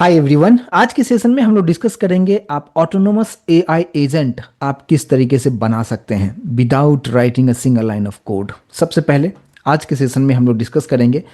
Hi everyone, आज के session में हम लोग डिस्कस करेंगे आप ऑटोनोमस एआई एजेंट आप किस तरीके से बना सकते हैं without writing a single line of code. सबसे पहले आज के सेशन में हम लोग डिस्कस करेंगे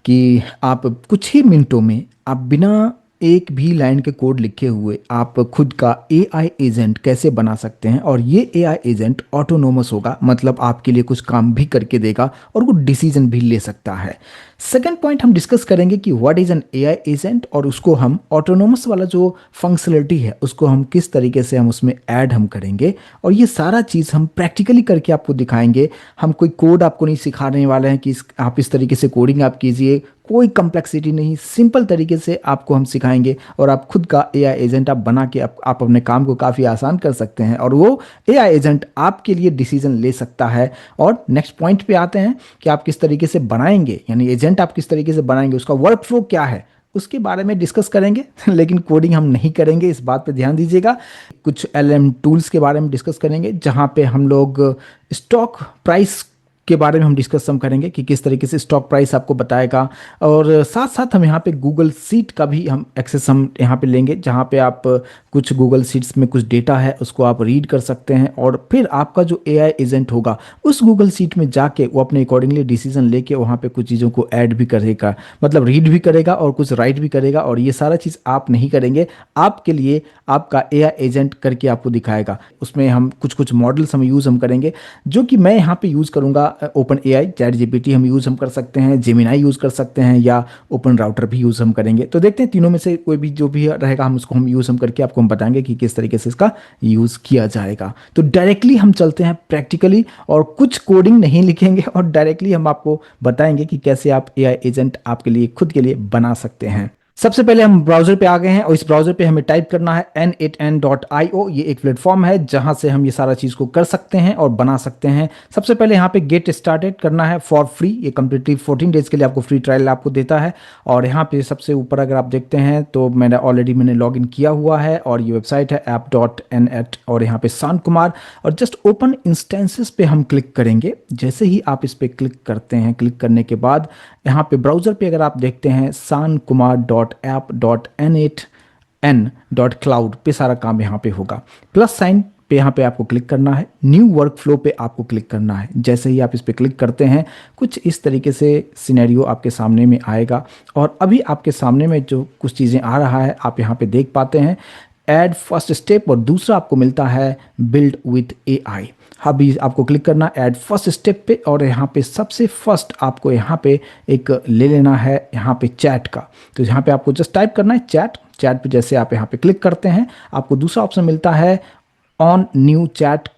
कि आप कुछ ही मिनटों में आप बिना एक भी लाइन के कोड लिखे हुए आप खुद का एआई एजेंट कैसे बना सकते हैं, और ये एआई एजेंट ऑटोनोमस होगा, मतलब आपके लिए कुछ काम भी करके देगा और वो डिसीजन भी ले सकता है। सेकंड पॉइंट हम डिस्कस करेंगे कि what is an AI agent, और उसको हम ऑटोनोमस वाला जो फंक्शनलिटी है उसको हम किस तरीके से हम उसमें ऐड हम करेंगे, और ये सारा चीज़ हम प्रैक्टिकली करके आपको दिखाएंगे। हम कोई कोड आपको नहीं सिखाने वाले हैं कि आप इस तरीके से कोडिंग आप कीजिए, कोई कम्प्लेक्सिटी नहीं, सिंपल तरीके से आपको हम सिखाएंगे और आप खुद का एआई एजेंट आप बना के आप अपने काम को काफ़ी आसान कर सकते हैं, और वो एआई एजेंट आपके लिए डिसीजन ले सकता है। और नेक्स्ट पॉइंट पे आते हैं कि आप किस तरीके से बनाएंगे, यानी एजेंट आप किस तरीके से बनाएंगे, उसका वर्क फ्लो क्या है, उसके बारे में डिस्कस करेंगे लेकिन कोडिंग हम नहीं करेंगे, इस बात पे ध्यान दीजिएगा। कुछ एलएम टूल्स के बारे में डिस्कस करेंगे, जहाँ पे हम लोग स्टॉक प्राइस के बारे में हम डिस्कस हम करेंगे कि किस तरीके से स्टॉक प्राइस आपको बताएगा। और साथ साथ हम यहाँ पे गूगल सीट का भी हम एक्सेस हम यहाँ पे लेंगे, जहाँ पे आप कुछ गूगल सीट्स में कुछ डेटा है उसको आप रीड कर सकते हैं, और फिर आपका जो एआई एजेंट होगा उस गूगल सीट में जाके वो अपने अकॉर्डिंगली डिसीजन लेके वहाँ पे कुछ चीज़ों को ऐड भी करेगा, मतलब रीड भी करेगा और कुछ राइट भी करेगा। और ये सारा चीज़ आप नहीं करेंगे, आपके लिए आपका एआई एजेंट करके आपको दिखाएगा। उसमें हम कुछ कुछ मॉडल्स हम यूज़ हम करेंगे, जो कि मैं यहाँ पे यूज़ करूँगा ओपन एआई, चैट जीपीटी हम यूज़ हम कर सकते हैं, जेमिनाई यूज़ कर सकते हैं, या ओपन राउटर भी यूज़ हम करेंगे। तो देखते हैं तीनों में से कोई भी जो भी रहेगा हम उसको हम यूज़ हम करके आपको हम बताएंगे कि किस तरीके से इसका यूज़ किया जाएगा। तो डायरेक्टली हम चलते हैं प्रैक्टिकली, और कुछ कोडिंग नहीं लिखेंगे और डायरेक्टली हम आपको बताएंगे कि कैसे आप एआई एजेंट आपके लिए खुद के लिए बना सकते हैं। सबसे पहले हम ब्राउज़र पे आ गए हैं, और इस ब्राउज़र पे हमें टाइप करना है n8n.io। ये एक प्लेटफॉर्म है जहां से हम ये सारा चीज़ को कर सकते हैं और बना सकते हैं। सबसे पहले यहाँ पे गेट स्टार्टेड करना है फॉर फ्री, ये कम्प्लीटली 14 डेज़ के लिए आपको फ्री ट्रायल आपको देता है। और यहाँ पे सबसे ऊपर अगर आप देखते हैं तो मैंने लॉग इन किया हुआ है, और ये वेबसाइट है app.n8, और यहाँ पे शांत कुमार, और जस्ट ओपन इंस्टेंसेस पे हम क्लिक करेंगे। जैसे ही आप इस पर क्लिक करते हैं, क्लिक करने के बाद यहाँ पे ब्राउज़र पे अगर आप देखते हैं sankumar.app.n8n.cloud पे सारा काम यहाँ पे होगा। प्लस साइन पे यहाँ पे आपको क्लिक करना है, न्यू वर्क फ्लो पे आपको क्लिक करना है। जैसे ही आप इस पे क्लिक करते हैं कुछ इस तरीके से सिनेरियो आपके सामने में आएगा, और अभी आपके सामने में जो कुछ चीज़ें आ रहा है आप यहाँ पे देख पाते हैं, ऐड फर्स्ट स्टेप, और दूसरा आपको मिलता है बिल्ड विथ एआई। अभी आपको क्लिक करना ऐड फर्स्ट स्टेप पे, और यहाँ पे सबसे फर्स्ट आपको यहाँ पे एक ले लेना है यहाँ पे चैट का। तो यहाँ पे आपको जस्ट टाइप करना है चैट। चैट पे जैसे आप यहाँ पे क्लिक करते हैं आपको दूसरा ऑप्शन मिलता है ऑन न्यू चैट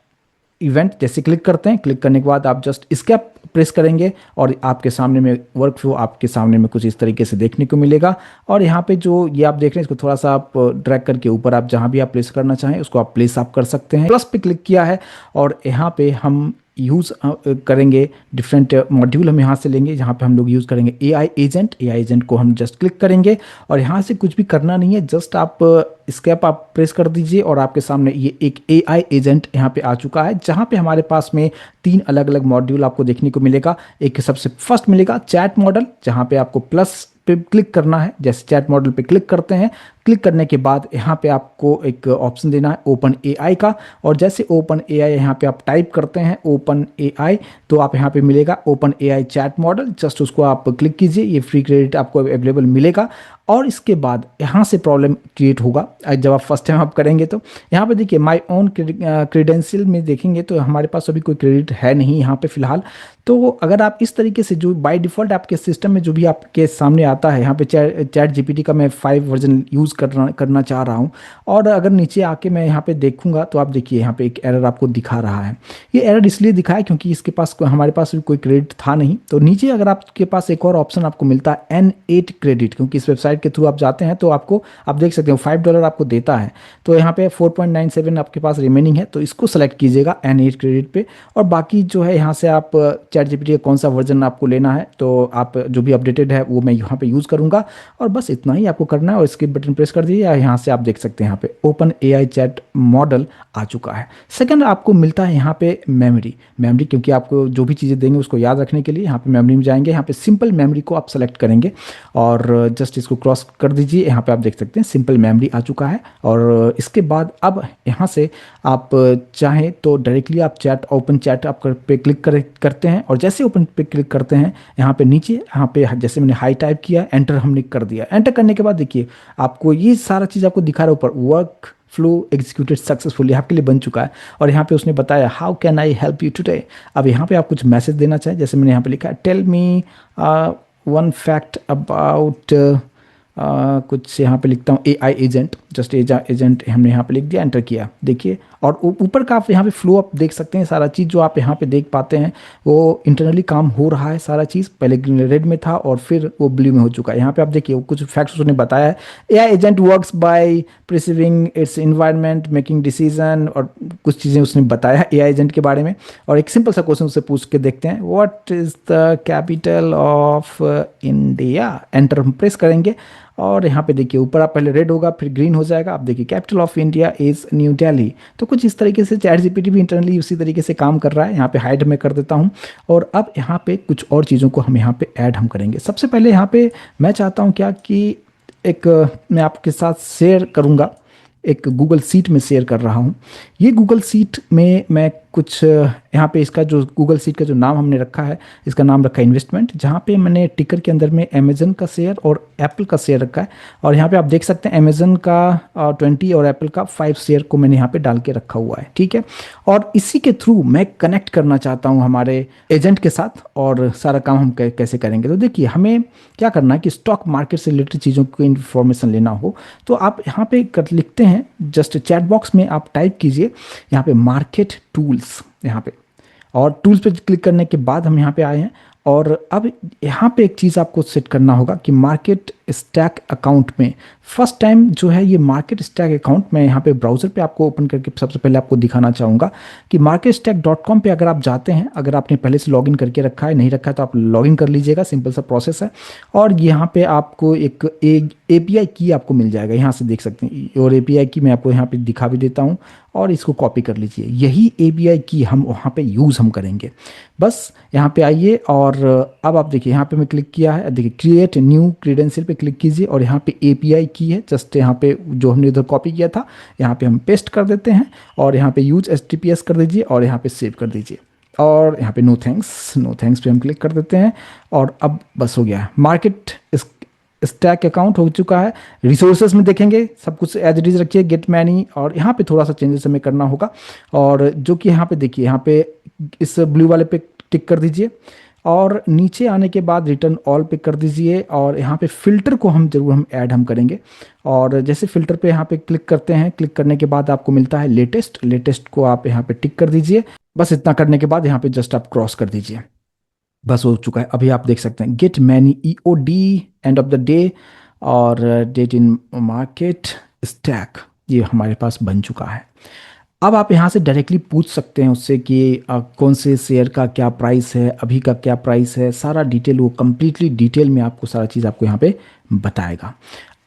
इवेंट। जैसे क्लिक करते हैं, क्लिक करने के बाद आप जस्ट एस्केप प्रेस करेंगे, और आपके सामने में वर्क फ्लो आपके सामने में कुछ इस तरीके से देखने को मिलेगा। और यहाँ पे जो ये आप देख रहे हैं इसको थोड़ा सा आप ड्रैग करके ऊपर आप जहाँ भी आप प्लेस करना चाहें उसको आप प्लेस आप कर सकते हैं। प्लस पे क्लिक किया है, और यहाँ पे हम यूज़ करेंगे डिफरेंट मॉड्यूल हम यहाँ से लेंगे, जहाँ पे हम लोग यूज़ करेंगे एआई एजेंट। एआई एजेंट को हम जस्ट क्लिक करेंगे, और यहाँ से कुछ भी करना नहीं है, जस्ट आप स्केप आप प्रेस कर दीजिए, और आपके सामने ये एक एआई एजेंट यहाँ पे आ चुका है, जहाँ पे हमारे पास में 3 अलग अलग मॉड्यूल आपको देखने को मिलेगा। एक सबसे फर्स्ट मिलेगा चैट मॉडल, जहाँ पे आपको प्लस पे क्लिक करना है। जैसे चैट मॉडल पे क्लिक करते हैं, क्लिक करने के बाद यहाँ पे आपको एक ऑप्शन देना है ओपन एआई का, और जैसे ओपन एआई यहाँ पे आप टाइप करते हैं ओपन एआई, तो आप यहाँ पे मिलेगा open AI chat model. Just उसको आप क्लिक कीजिए, ये फ्री क्रेडिट आपको अवेलेबल मिलेगा। और इसके बाद यहाँ से प्रॉब्लम क्रिएट होगा जब आप फर्स्ट टाइम आप करेंगे। तो यहाँ पे देखिए माय ओन क्रेडेंशियल में देखेंगे तो हमारे पास अभी कोई क्रेडिट है नहीं यहाँ पे फिलहाल। तो अगर आप इस तरीके से जो बाय डिफ़ॉल्ट आपके सिस्टम में जो भी आपके सामने आता है, यहाँ पे चैट जीपीटी का मैं 5 वर्जन यूज़ करना चाह रहा हूँ, और अगर नीचे आके मैं यहाँ पे देखूंगा तो आप देखिए यहाँ पे एक एरर आपको दिखा रहा है। ये एरर इसलिए दिखा है क्योंकि इसके पास हमारे पास भी कोई क्रेडिट था नहीं। तो नीचे अगर आपके पास एक और ऑप्शन आपको मिलता है N8 क्रेडिट, क्योंकि इस वेबसाइट के थ्रू आप जाते हैं तो आपको आप देख सकते हो $5 आपको देता है। तो यहाँ पे 4.97 आपके पास रिमेनिंग है, तो इसको सेलेक्ट कीजिएगा N8 क्रेडिट पे। और बाकी जो है यहाँ से आप चैट जीपीटी का कौन सा वर्जन आपको लेना है, तो आप जो भी अपडेटेड है वो मैं यहाँ पे यूज़ करूँगा, और बस इतना ही आपको करना है। और इसके बटन प्रेस प्रेस कर दीजिए, या यहाँ से आप देख सकते हैं यहाँ पे ओपन एआई चैट मॉडल आ चुका है। सेकंड आपको मिलता है यहाँ पे मेमोरी। मेमोरी क्योंकि आपको जो भी चीज़ें देंगे उसको याद रखने के लिए यहाँ पे मेमोरी में जाएंगे, यहाँ पे सिंपल मेमोरी को आप सेलेक्ट करेंगे और जस्ट इसको क्रॉस कर दीजिए। यहाँ पे आप देख सकते हैं सिंपल मेमोरी आ चुका है। और इसके बाद अब यहाँ से आप चाहें तो डायरेक्टली आप चैट ओपन चैट आप पे क्लिक करते हैं, और जैसे ओपन पे क्लिक करते हैं यहाँ पे नीचे यहाँ पे जैसे मैंने हाई टाइप किया, एंटर हमने कर दिया। एंटर करने के बाद देखिए आपको ये सारा चीज़ आपको दिखा रहा है ऊपर, वर्क फ्लो एग्जीक्यूटेड सक्सेसफुली आपके लिए बन चुका है। और यहाँ पे उसने बताया how can I help you today. अब यहाँ पे आप कुछ मैसेज देना चाहें, जैसे मैंने यहाँ पे लिखा है tell me one fact about कुछ यहाँ पे लिखता हूँ एआई एजेंट, जस्ट एजेंट हमने यहाँ पे लिख दिया, एंटर किया। देखिए और ऊपर का आप यहाँ पे फ्लो आप देख सकते हैं, सारा चीज़ जो आप यहाँ पे देख पाते हैं वो इंटरनली काम हो रहा है। सारा चीज़ पहले रेड में था और फिर वो ब्लू में हो चुका है। यहाँ पे आप देखिए कुछ फैक्ट्स उसने बताया है। AI agent works by perceiving its environment making decision, और कुछ चीज़ें उसने बताया एआई एजेंट के बारे में। और एक सिंपल सा क्वेश्चन उससे पूछ के देखते हैं, what is the capital of India. Enter हम प्रेस करेंगे और यहाँ पे देखिए ऊपर आप पहले रेड होगा फिर ग्रीन हो जाएगा। आप देखिए capital of India is new Delhi. तो कुछ इस तरीके से चैट जीपीटी भी इंटरनली उसी तरीके से काम कर रहा है। यहाँ पे हाइड में कर देता हूँ और अब यहाँ पे कुछ और चीज़ों को हम यहाँ पे ऐड हम करेंगे। सबसे पहले यहाँ पे मैं चाहता हूँ क्या कि एक मैं आपके साथ शेयर करूँगा, एक गूगल सीट में शेयर कर रहा हूँ। ये गूगल सीट में मैं कुछ यहाँ पे इसका जो गूगल सीट का जो नाम हमने रखा है, इसका नाम रखा है इन्वेस्टमेंट, जहाँ पे मैंने टिकर के अंदर में अमेजन का शेयर और एप्पल का शेयर रखा है। और यहाँ पे आप देख सकते हैं अमेजन का 20 और एप्पल का 5 शेयर को मैंने यहाँ पे डाल के रखा हुआ है, ठीक है। और इसी के थ्रू मैं कनेक्ट करना चाहता हूँ हमारे एजेंट के साथ, और सारा काम हम कैसे करेंगे। तो देखिए हमें क्या करना है कि स्टॉक मार्केट से रिलेटेड चीज़ों को इन्फॉर्मेशन लेना हो तो आप यहाँ पे लिखते हैं, जस्ट चैट बॉक्स में आप टाइप कीजिए यहाँ पे मार्केट टूल्स यहाँ पे, और टूल्स पे क्लिक करने के बाद हम यहाँ पे आए हैं। और अब यहाँ पे एक चीज़ आपको सेट करना होगा कि मार्केट स्टैक अकाउंट में फर्स्ट टाइम जो है ये मार्केट स्टैक अकाउंट मैं यहाँ पे ब्राउज़र पे आपको ओपन करके सबसे पहले आपको दिखाना चाहूँगा कि marketstack.com पे अगर आप जाते हैं, अगर आपने पहले से लॉगिन करके रखा है, नहीं रखा है तो आप लॉगिन कर लीजिएगा, सिंपल सा प्रोसेस है। और यहाँ पे आपको एक API की आपको मिल जाएगा, यहाँ से देख सकते हैं। और API की मैं आपको यहाँ पे दिखा भी देता हूँ और इसको कॉपी कर लीजिए। यही API की हम वहाँ पे यूज़ हम करेंगे। बस यहाँ पे आइए और अब आप देखिए यहाँ पे मैं क्लिक किया है, देखिए क्रिएट न्यू क्रीडेंशियल पे क्लिक कीजिए और यहाँ पे API की है, जस्ट यहाँ पे जो हमने उधर कॉपी किया था यहाँ पे हम पेस्ट कर देते हैं और यहाँ पे यूज HTTPS कर दीजिए और यहाँ पे सेव कर दीजिए। और यहाँ पे नो थैंक्स पे हम क्लिक कर देते हैं और अब बस हो गया है। मार्केट स्टैक अकाउंट हो चुका है। रिसोर्सेज में देखेंगे सब कुछ एज इट इज रखिए, गेट मैनी, और यहाँ पे थोड़ा सा चेंजेस हमें करना होगा। और जो कि यहाँ पे देखिए यहाँ पे इस ब्लू वाले पे टिक कर दीजिए और नीचे आने के बाद रिटर्न ऑल पे कर दीजिए। और यहाँ पे फिल्टर को हम जरूर हम ऐड हम करेंगे। और जैसे फिल्टर पे यहाँ पे क्लिक करते हैं, क्लिक करने के बाद आपको मिलता है लेटेस्ट को आप यहाँ पे टिक कर दीजिए। बस इतना करने के बाद यहाँ पे जस्ट आप क्रॉस कर दीजिए, बस हो चुका है। अभी आप देख सकते हैं gate many EOD end of the day और डेट इन मार्केट स्टैक, ये हमारे पास बन चुका है। अब आप यहाँ से डायरेक्टली पूछ सकते हैं उससे कि कौन से शेयर का क्या प्राइस है, अभी का क्या प्राइस है, सारा डिटेल वो कंप्लीटली डिटेल में आपको सारा चीज़ आपको यहाँ पे बताएगा।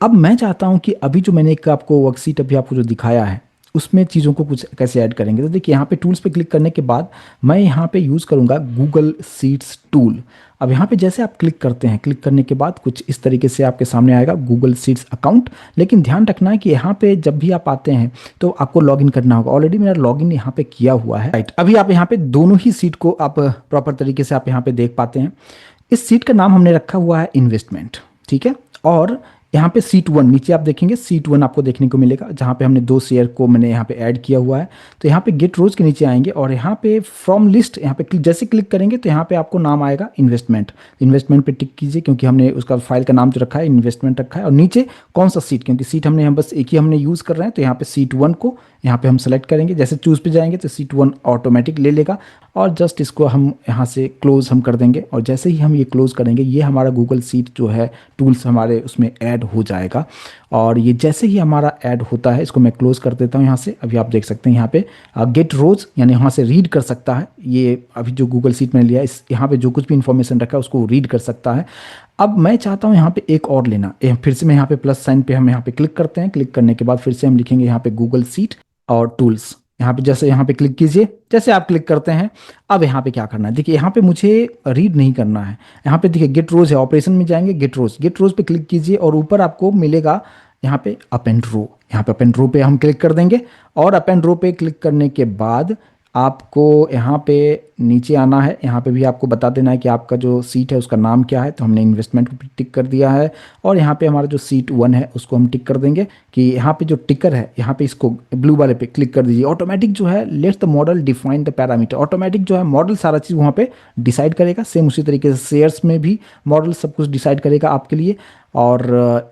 अब मैं चाहता हूँ कि अभी जो मैंने एक आपको वर्कशीट अभी आपको जो दिखाया है उसमें चीज़ों को कुछ कैसे ऐड करेंगे। तो देखिए यहाँ पे टूल्स पे क्लिक करने के बाद मैं यहाँ पे यूज़ करूँगा गूगल सीट्स टूल। अब यहाँ पे जैसे आप क्लिक करते हैं, क्लिक करने के बाद कुछ इस तरीके से आपके सामने आएगा गूगल सीट्स अकाउंट। लेकिन ध्यान रखना है कि यहाँ पे जब भी आप आते हैं तो आपको लॉगिन करना होगा। ऑलरेडी मेरा लॉगिन यहाँ पे किया हुआ है, राइट। अभी आप यहाँ पे दोनों ही सीट को आप प्रॉपर तरीके से आप यहाँ पे देख पाते हैं। इस सीट का नाम हमने रखा हुआ है इन्वेस्टमेंट, ठीक है। और यहाँ पे सीट 1 नीचे आप देखेंगे सीट 1 आपको देखने को मिलेगा, जहाँ पे हमने 2 शेयर को मैंने यहाँ पे ऐड किया हुआ है। तो यहाँ पे गेट रोज के नीचे आएंगे और यहाँ पे फ्रॉम लिस्ट यहाँ पे जैसे क्लिक करेंगे तो यहाँ पे आपको नाम आएगा इन्वेस्टमेंट पे टिक कीजिए, क्योंकि हमने उसका फाइल का नाम जो रखा है इन्वेस्टमेंट रखा है। और नीचे कौन सा सीट, क्योंकि सीट हम बस एक ही हमने यूज़ कर रहे हैं, तो यहाँ पे सीट 1 को यहाँ पे हम सेलेक्ट करेंगे। जैसे चूज़ पे जाएंगे तो सीट 1 ऑटोमेटिक ले लेगा और जस्ट इसको हम यहाँ से क्लोज हम कर देंगे। और जैसे ही हम ये क्लोज करेंगे ये हमारा गूगल सीट जो है टूल्स हमारे उसमें ऐड हो जाएगा। और ये जैसे ही हमारा ऐड होता है इसको मैं क्लोज कर देता हूँ यहाँ से। अभी आप देख सकते हैं यहाँ पे गेट रोज यानी यहाँ से रीड कर सकता है। ये अभी जो गूगल सीट मैंने लिया है इस यहाँ पे जो कुछ भी इंफॉर्मेशन रखा है उसको रीड कर सकता है। अब मैं चाहता हूँ यहाँ पे एक और लेना, फिर से मैं यहाँ पे प्लस साइन पे हम यहाँ पे क्लिक करते हैं। क्लिक करने के बाद फिर से हम लिखेंगे यहाँ पे गूगल सीट और टूल्स। यहाँ पे जैसे यहाँ पे क्लिक कीजिए, जैसे आप क्लिक करते हैं। अब यहाँ पे क्या करना है, देखिए यहाँ पे मुझे रीड नहीं करना है। यहाँ पे देखिए गेट रोज है, ऑपरेशन में जाएंगे, गेट रोज पे क्लिक कीजिए और ऊपर आपको मिलेगा यहाँ पे अपेंड रो। यहाँ पे अपेंड रो पे हम क्लिक कर देंगे और अपेंड रो पे क्लिक करने के बाद आपको यहाँ पे नीचे आना है। यहाँ पे भी आपको बता देना है कि आपका जो सीट है उसका नाम क्या है। तो हमने इन्वेस्टमेंट को टिक कर दिया है और यहाँ पे हमारा जो सीट 1 है उसको हम टिक कर देंगे कि यहाँ पे जो टिकर है यहाँ पे इसको ब्लू वाले पे क्लिक कर दीजिए। ऑटोमेटिक जो है let's the model define the parameter, automatic जो है मॉडल सारा चीज़ वहाँ पे डिसाइड करेगा। सेम उसी तरीके से शेयर्स में भी मॉडल सब कुछ डिसाइड करेगा आपके लिए। और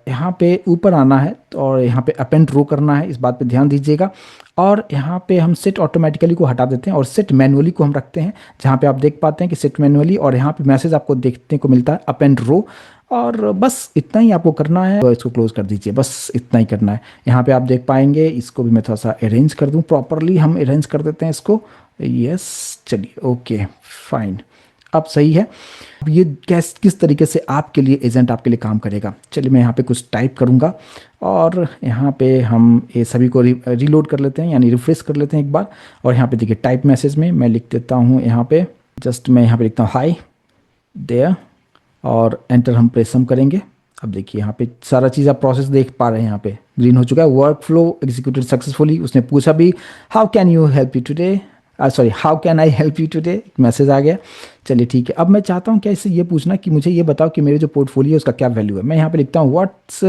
यहाँ पे ऊपर आना है और यहाँ पे अपेंड रो करना है, इस बात पे ध्यान दीजिएगा। और यहाँ पे हम सेट ऑटोमेटिकली को हटा देते हैं और सेट मैनुअली को हम रखते हैं, जहाँ पे आप देख पाते हैं कि सेट मैनुअली, और यहाँ पे मैसेज आपको देखने को मिलता है अपेंड रो। और बस इतना ही आपको करना है, तो इसको क्लोज कर दीजिए, बस इतना ही करना है। यहाँ पे आप देख पाएंगे, इसको भी मैं थोड़ा सा अरेंज कर दूँ, प्रॉपरली हम अरेंज कर देते हैं इसको। यस, चलिए ओके फाइन, अब सही है। अब ये किस तरीके से आपके लिए एजेंट आपके लिए काम करेगा, चलिए मैं यहाँ पे कुछ टाइप करूँगा और यहाँ पे हम ये सभी को रीलोड कर लेते हैं, यानी रिफ्रेश कर लेते हैं एक बार। और यहाँ पे देखिए टाइप मैसेज में मैं लिख देता हूँ, यहाँ पे जस्ट मैं यहाँ पे लिखता हूँ हाई देयर और एंटर हम प्रेस हम करेंगे। अब देखिए यहाँ पे सारा चीज़ आप प्रोसेस देख पा रहे हैं, यहाँ पे ग्रीन हो चुका है, वर्क फ्लो एग्जीक्यूटेड सक्सेसफुली। उसने पूछा भी how can you help you today, sorry how can I help you today, message आ गया। चलिए ठीक है, अब मैं चाहता हूँ क्या इससे ये पूछना कि मुझे ये बताओ कि मेरे जो पोर्टफोलियो है उसका क्या वैल्यू है। मैं यहाँ पे लिखता हूँ what's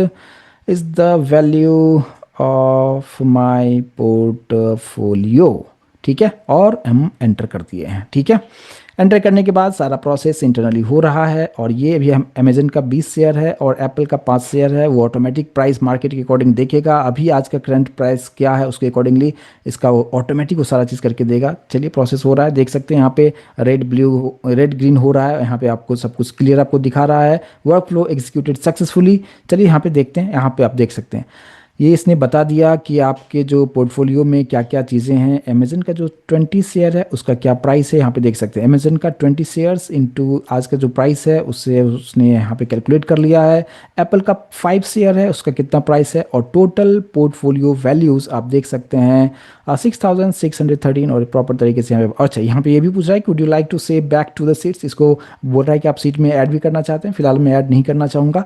is the value of my portfolio, ठीक है, और हम एंटर कर दिए हैं। ठीक है, एंटर करने के बाद सारा प्रोसेस इंटरनली हो रहा है। और ये अभी हम अमेजन का 20 शेयर है और एप्पल का 5 शेयर है। वो ऑटोमेटिक प्राइस मार्केट के अकॉर्डिंग देखेगा, अभी आज का करंट प्राइस क्या है उसके अकॉर्डिंगली इसका वो ऑटोमेटिक वो सारा चीज़ करके देगा। चलिए प्रोसेस हो रहा है, देख सकते हैं यहाँ पे रेड ग्रीन हो रहा है, यहाँ पे आपको सब कुछ क्लियर आपको दिखा रहा है, वर्क फ्लो एग्जीक्यूटेड सक्सेसफुली। चलिए यहाँ पे देखते हैं, यहाँ पे आप देख सकते हैं ये इसने बता दिया कि आपके जो पोर्टफोलियो में क्या क्या चीज़ें हैं। अमेजन का जो 20 शेयर है उसका क्या प्राइस है, यहाँ पे देख सकते हैं अमेजन का 20 शेयर्स इनटू आज का जो प्राइस है उससे उसने यहाँ पे कैलकुलेट कर लिया है। एप्पल का 5 शेयर है उसका कितना प्राइस है, और टोटल पोर्टफोलियो वैल्यूज़ आप देख सकते हैं 6613। और प्रॉपर तरीके से यहाँ पे अच्छा यहाँ पे ये भी पूछ रहा है कि would you like to save back to the seats, इसको बोल रहा है कि आप सीट में ऐड भी करना चाहते हैं। फिलहाल मैं ऐड नहीं करना चाहूँगा।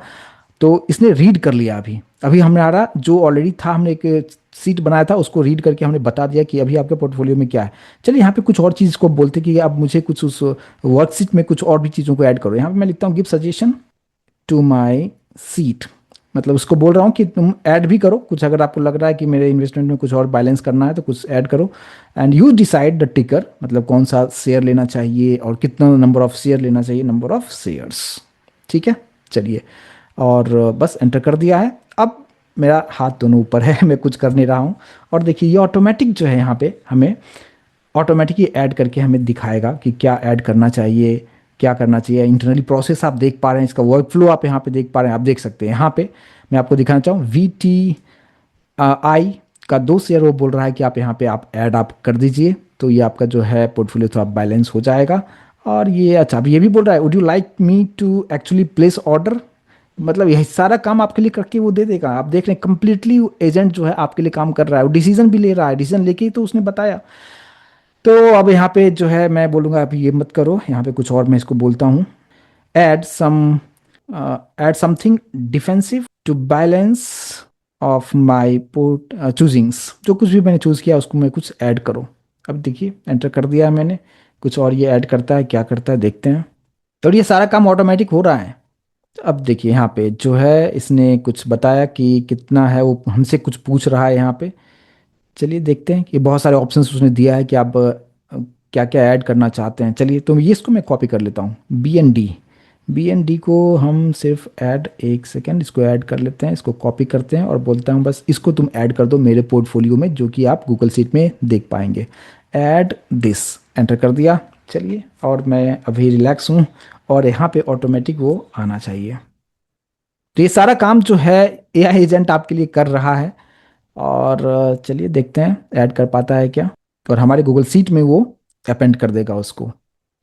तो इसने रीड कर लिया, अभी अभी हमारा जो ऑलरेडी था, हमने एक सीट बनाया था उसको रीड करके हमने बता दिया कि अभी आपके पोर्टफोलियो में क्या है। चलिए यहाँ पे कुछ और चीज़ को बोलते कि अब मुझे कुछ उस वर्कशीट में कुछ और भी चीज़ों को ऐड करो। यहाँ पे मैं लिखता हूँ give suggestion to my seat, मतलब उसको बोल रहा हूँ कि तुम ऐड भी करो कुछ, अगर आपको लग रहा है कि मेरे इन्वेस्टमेंट में कुछ और बैलेंस करना है तो कुछ ऐड करो। एंड यू डिसाइड द टिकर, मतलब कौन सा शेयर लेना चाहिए और कितना नंबर ऑफ शेयर लेना चाहिए, नंबर ऑफ शेयर्स। ठीक है, चलिए, और बस एंटर कर दिया है। अब मेरा हाथ दोनों ऊपर है, मैं कुछ कर नहीं रहा हूँ। और देखिए ये ऑटोमेटिक जो है यहाँ पे हमें ऑटोमेटिक ही ऐड करके हमें दिखाएगा कि क्या ऐड करना चाहिए, क्या करना चाहिए। इंटरनली प्रोसेस आप देख पा रहे हैं, इसका वर्क फ्लो आप यहाँ पे देख पा रहे हैं। आप देख सकते हैं यहाँ पे मैं आपको दिखाना चाहूँ VTI का 2 शेयर वो बोल रहा है कि आप यहाँ पे आप ऐड आप कर दीजिए, तो ये आपका जो है पोर्टफोलियो थोड़ा बैलेंस हो जाएगा। और ये अच्छा अभी ये भी बोल रहा है would you like me to actually place order, मतलब यही सारा काम आपके लिए करके वो दे देगा। आप देख रहे हैं कंप्लीटली एजेंट जो है आपके लिए काम कर रहा है, वो डिसीजन भी ले रहा है, डिसीजन लेके ही तो उसने बताया। तो अब यहाँ पे जो है मैं बोलूँगा अभी ये मत करो, यहाँ पे कुछ और मैं इसको बोलता हूँ add something defensive to balance of my port choosings, जो कुछ भी मैंने चूज़ किया उसको मैं कुछ ऐड करो। अब देखिए एंटर कर दिया है मैंने, कुछ और ये ऐड करता है, क्या करता है देखते हैं। तो ये सारा काम ऑटोमेटिक हो रहा है। अब देखिए यहाँ पे जो है इसने कुछ बताया कि कितना है, वो हमसे कुछ पूछ रहा है यहाँ पे। चलिए देखते हैं कि बहुत सारे ऑप्शंस उसने दिया है कि आप क्या क्या ऐड करना चाहते हैं। चलिए तो ये इसको मैं कॉपी कर लेता हूँ, बी एन डी को हम सिर्फ ऐड, एक सेकेंड इसको ऐड कर लेते हैं, इसको कॉपी करते हैं और बोलता हूँ बस इसको तुम ऐड कर दो मेरे पोर्टफोलियो में, जो कि आप गूगल सीट में देख पाएंगे। ऐड दिस, एंटर कर दिया। चलिए, और मैं अभी रिलैक्स हूँ और यहाँ पे ऑटोमेटिक वो आना चाहिए। तो ये सारा काम जो है एआई एजेंट आपके लिए कर रहा है। और चलिए देखते हैं ऐड कर पाता है क्या, और हमारे गूगल सीट में वो अपेंड कर देगा उसको।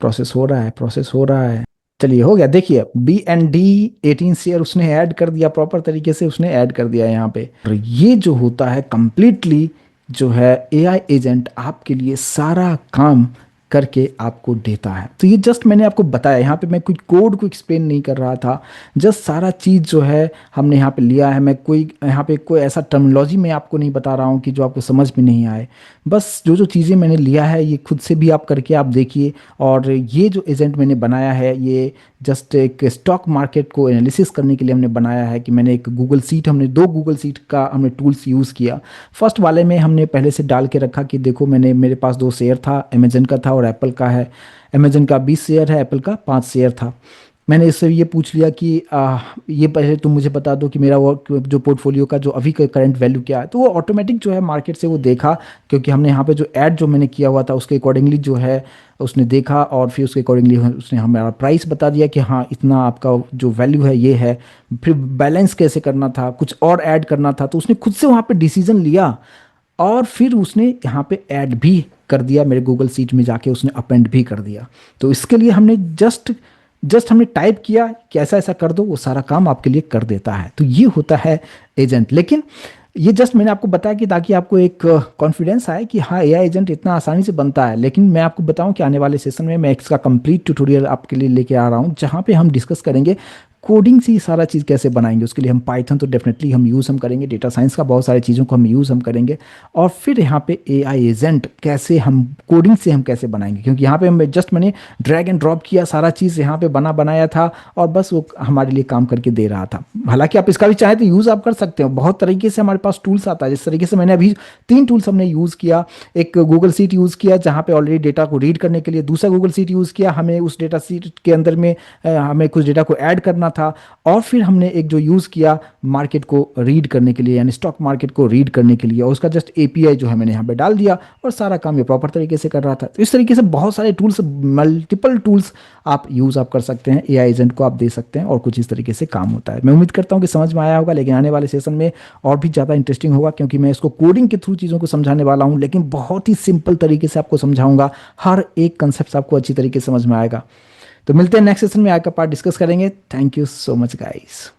प्रोसेस हो रहा है, प्रोसेस हो रहा है। चलिए हो गया, देखिए BND 18 शेयर उसने ऐड कर दिया, प्रॉपर तरीके से उसने ऐड कर दिया यहाँ पे। और ये जो होता है कंप्लीटली जो है एआई एजेंट आपके लिए सारा काम करके आपको देता है। तो ये जस्ट मैंने आपको बताया, यहाँ पे मैं कोई कोड को एक्सप्लेन नहीं कर रहा था, जस्ट सारा चीज़ जो है हमने यहाँ पे लिया है। मैं कोई यहाँ पे कोई ऐसा टर्मिनोलॉजी मैं आपको नहीं बता रहा हूँ कि जो आपको समझ में नहीं आए। बस जो जो चीज़ें मैंने लिया है ये खुद से भी आप करके आप देखिए। और ये जो एजेंट मैंने बनाया है ये जस्ट एक स्टॉक मार्केट को एनालिसिस करने के लिए हमने बनाया है। कि मैंने एक गूगल सीट, हमने 2 गूगल सीट का हमने टूल्स यूज़ किया। फर्स्ट वाले में हमने पहले से डाल के रखा कि देखो मैंने, मेरे पास 2 शेयर था, अमेजन का था और एप्पल का है। अमेजन का 20 शेयर है, एप्पल का 5 शेयर था। मैंने इससे ये पूछ लिया कि ये पहले तुम मुझे बता दो कि मेरा वो जो पोर्टफोलियो का जो अभी का करंट वैल्यू क्या है। तो वो ऑटोमेटिक जो है मार्केट से वो देखा, क्योंकि हमने यहाँ पे जो ऐड जो मैंने किया हुआ था उसके अकॉर्डिंगली जो है उसने देखा, और फिर उसके अकॉर्डिंगली उसने हमारा प्राइस बता दिया कि हाँ इतना आपका जो वैल्यू है ये है। फिर बैलेंस कैसे करना था, कुछ और ऐड करना था, तो उसने खुद से वहाँ पे डिसीजन लिया और फिर उसने यहाँ पे ऐड भी कर दिया, मेरे गूगल सीट में जाके उसने अपेंड भी कर दिया। तो इसके लिए हमने जस्ट जस्ट हमने टाइप किया कि ऐसा ऐसा कर दो, वो सारा काम आपके लिए कर देता है। तो ये होता है एजेंट। लेकिन ये जस्ट मैंने आपको बताया कि ताकि आपको एक कॉन्फिडेंस आए कि हाँ एआई एजेंट इतना आसानी से बनता है। लेकिन मैं आपको बताऊं कि आने वाले सेशन में मैं इसका कंप्लीट ट्यूटोरियल आपके लिए लेके आ रहा हूं, जहां पे हम डिस्कस करेंगे कोडिंग से ये सारा चीज़ कैसे बनाएंगे। उसके लिए हम पाइथन तो डेफिनेटली हम यूज़ हम करेंगे, डेटा साइंस का बहुत सारी चीज़ों को हम यूज़ हम करेंगे। और फिर यहाँ पे एआई एजेंट कैसे हम कोडिंग से हम कैसे बनाएंगे, क्योंकि यहाँ पे मैं जस्ट मैंने ड्रैग एंड ड्रॉप किया, सारा चीज़ यहाँ पे बनाया था और बस वो हमारे लिए काम करके दे रहा था। हालांकि आप इसका भी चाहे तो यूज़ आप कर सकते हो, बहुत तरीके से हमारे पास टूल्स आता है। जिस तरीके से मैंने अभी 3 टूल्स हमने यूज़ किया, एक गूगल सीट यूज़ किया जहाँ पे ऑलरेडी डेटा को रीड करने के लिए, दूसरा गूगल सीट यूज़ किया हमें उस डेटा सीट के अंदर में हमें कुछ डेटा को ऐड करना था, और फिर हमने एक जो यूज़ किया मार्केट को रीड करने के लिए, यानी स्टॉक मार्केट को रीड करने के लिए, और उसका जस्ट एपीआई जो है मैंने यहाँ पे डाल दिया और सारा काम ये प्रॉपर तरीके से कर रहा था। तो इस तरीके से बहुत सारे टूल्स, मल्टीपल टूल्स आप यूज़ आप कर सकते हैं, एआई एजेंट को आप दे सकते हैं और कुछ इस तरीके से काम होता है। मैं उम्मीद करता हूँ कि समझ में आया होगा, लेकिन आने वाले सेशन में और भी ज़्यादा इंटरेस्टिंग होगा, क्योंकि मैं इसको कोडिंग के थ्रू चीज़ों को समझाने वाला हूँ, लेकिन बहुत ही सिंपल तरीके से आपको समझाऊंगा। हर एक कंसेप्ट आपको अच्छी तरीके से समझ में आएगा। तो मिलते हैं नेक्स्ट सेशन में, आगे का पार्ट डिस्कस करेंगे। Thank you so much guys.